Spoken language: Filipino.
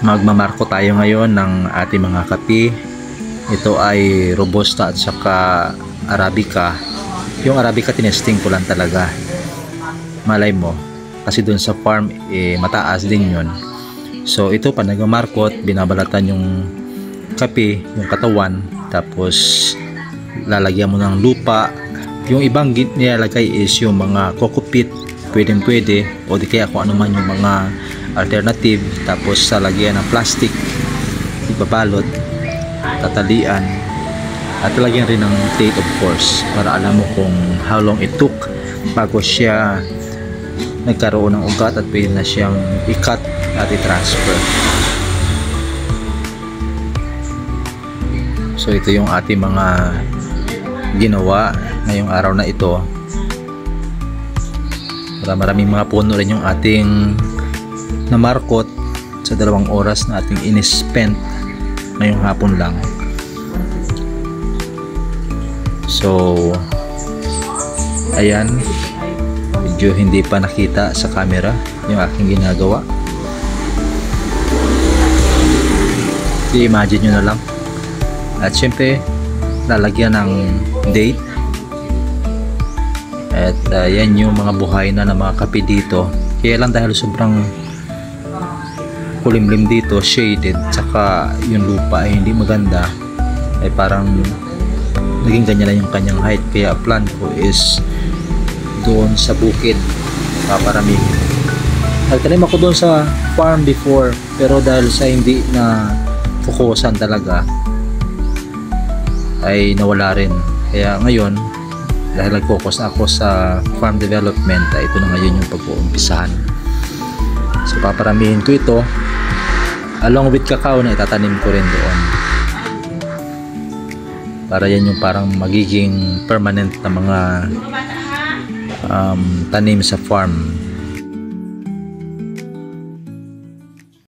Magmamarko tayo ngayon ng ating mga kape. Ito ay Robusta at saka Arabica. Yung Arabica tinesting ko lang talaga. Malay mo, kasi dun sa farm mataas din yun. So ito pa nagmamarkot, binabalatan yung kape, yung katawan, tapos lalagyan mo ng lupa. Yung ibang nilalagay is yung mga kokopit, pwede o di kaya kung ano man yung mga alternative, tapos lalagyan ng plastic, ibabalot, tatalian, at lalagyan rin ng tape of course, para alam mo kung how long it took bago siya nagkaroon ng ugat at pwede na siyang i-cut at i-transfer. So ito yung ating mga ginawa ngayong araw na ito. Maraming mga puno rin yung ating namarkot sa 2 oras na ating in-spent ngayong hapon lang. So ayan, medyo hindi pa nakita sa camera yung aking ginagawa. I-imagine nyo na lang. At syempre lalagyan ng date. At yan yung mga buhay na ng mga kape dito. Kaya lang dahil sobrang kulimlim dito, shaded, tsaka yung lupa ay hindi maganda, ay parang naging ganyan na yung kanyang height. Kaya plan ko is doon sa bukid paparamihin. Nagtanim ako doon sa farm before, pero dahil sa hindi na fokusan talaga ay nawala rin. Kaya ngayon dahil nag-focus na ako sa farm development, ay ito na ngayon yung pag-uumpisahan. So paparamihin ko ito along with cacao na itatanim ko rin doon, para yan yung parang magiging permanent na mga tanim sa farm.